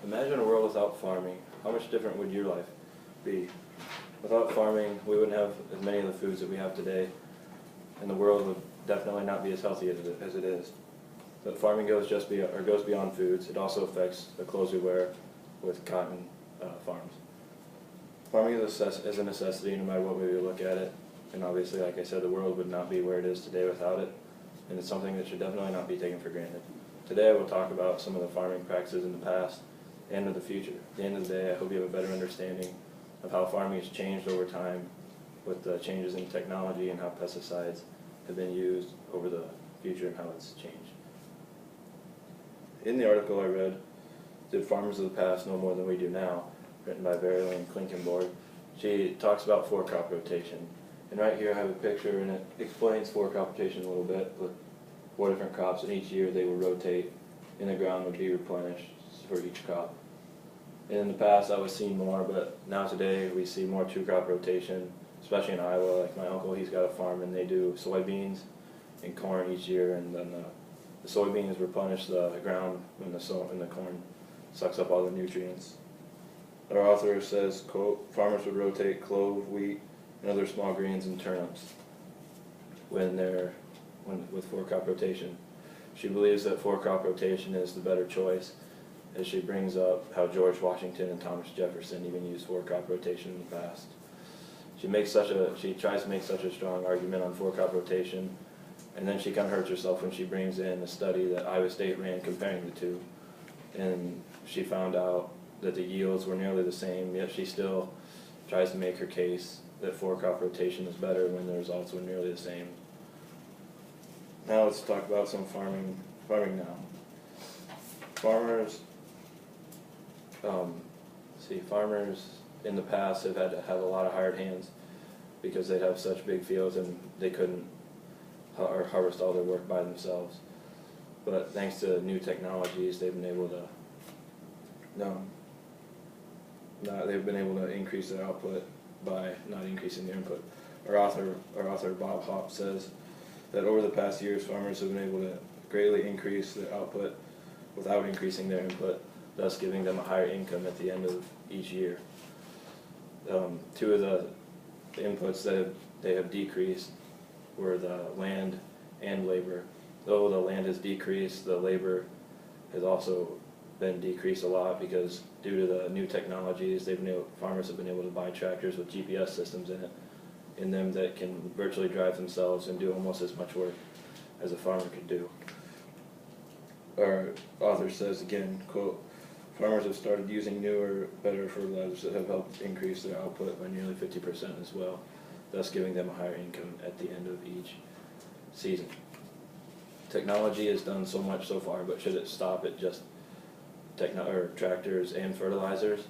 Imagine a world without farming. How much different would your life be? Without farming, we wouldn't have as many of the foods that we have today, and the world would definitely not be as healthy as it is. But farming goes beyond foods. It also affects the clothes we wear with cotton farms. Farming is a necessity no matter what way we look at it, and obviously, like I said, the world would not be where it is today without it, and it's something that should definitely not be taken for granted. Today I will talk about some of the farming practices in the past and of the future. At the end of the day, I hope you have a better understanding of how farming has changed over time with the changes in technology and how pesticides have been used over the future and how it's changed. In the article I read, Did Farmers of the Past Know More Than We Do Now?, written by Verilyn Klinkenborg, she talks about four-crop rotation. And right here I have a picture, and it explains four-crop rotation a little bit, with 4 different crops, and each year they will rotate, and the ground would be replenished for each crop. And in the past that was seen more, but now today we see more two-crop rotation, especially in Iowa. Like my uncle, he's got a farm, and they do soybeans and corn each year, and then the soybeans replenish the ground when the corn sucks up all the nutrients. Our author says, quote, farmers would rotate clove, wheat, and other small grains and turnips with four-crop rotation. She believes that four-crop rotation is the better choice, as she brings up how George Washington and Thomas Jefferson even used four-crop rotation in the past. She tries to make such a strong argument on four-crop rotation, and then she kind of hurts herself when she brings in a study that Iowa State ran comparing the two, and she found out that the yields were nearly the same, yet she still tries to make her case that four-crop rotation is better when the results were nearly the same. Now let's talk about some farming now. Farmers in the past have had to have a lot of hired hands because they'd have such big fields and they couldn't harvest all their work by themselves. But thanks to new technologies, they've been able to increase their output by not increasing their input. Our author Bob Hopp says that over the past years, farmers have been able to greatly increase their output without increasing their input, thus giving them a higher income at the end of each year. Two of the inputs that they have decreased were the land and labor. Though the land has decreased, the labor has also been decreased a lot because due to the new technologies, farmers have been able to buy tractors with GPS systems in them that can virtually drive themselves and do almost as much work as a farmer could do. Our author says again, quote, farmers have started using newer, better fertilizers that have helped increase their output by nearly 50% as well, thus giving them a higher income at the end of each season. Technology has done so much so far, but should it stop at just tractors and fertilizers?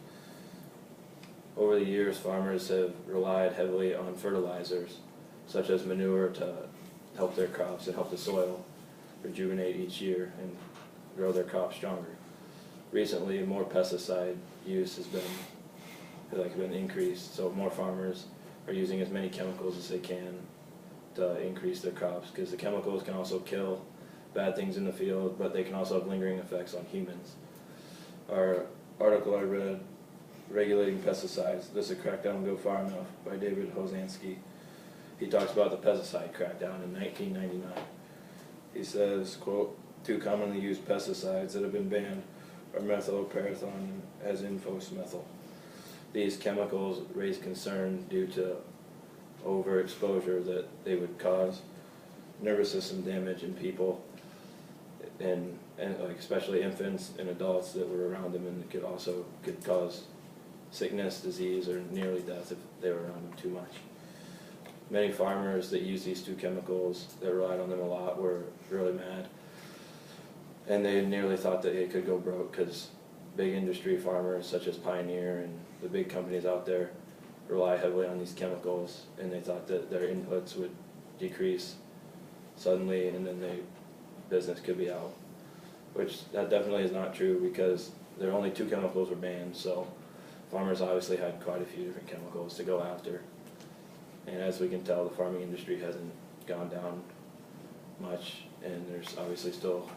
Over the years, farmers have relied heavily on fertilizers, such as manure, to help their crops and help the soil rejuvenate each year and grow their crops stronger. Recently, more pesticide use has been increased, so more farmers are using as many chemicals as they can to increase their crops, because the chemicals can also kill bad things in the field, but they can also have lingering effects on humans. Our article I read, Regulating Pesticides, Does the Crackdown Go Far Enough?, by David Hosansky. He talks about the pesticide crackdown in 1999. He says, quote, 2 commonly used pesticides that have been banned are methylpyrathon and azofosmethyl. These chemicals raise concern due to overexposure that they would cause nervous system damage in people, and like especially infants and adults that were around them, and it could cause sickness, disease, or nearly death if they were around them too much. Many farmers that use these 2 chemicals that relied on them a lot were really mad, and they nearly thought that it could go broke because big industry farmers such as Pioneer and the big companies out there rely heavily on these chemicals, and they thought that their inputs would decrease suddenly and then their business could be out, which that definitely is not true because there are only 2 chemicals were banned, so farmers obviously had quite a few different chemicals to go after. And as we can tell, the farming industry hasn't gone down much, and there's obviously still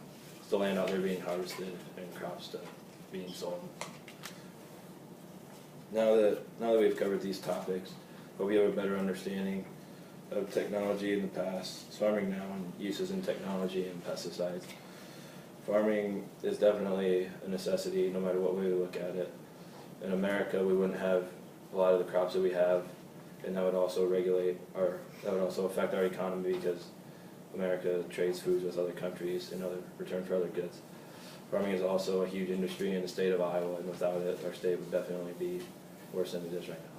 land out there being harvested and crops to being sold. Now that we've covered these topics, hope you have a better understanding of technology in the past, farming now, and uses in technology and pesticides. Farming is definitely a necessity no matter what way we look at it. In America, we wouldn't have a lot of the crops that we have, and that would also affect our economy because America trades foods with other countries in return for other goods. Farming is also a huge industry in the state of Iowa, and without it, our state would definitely be worse than it is right now.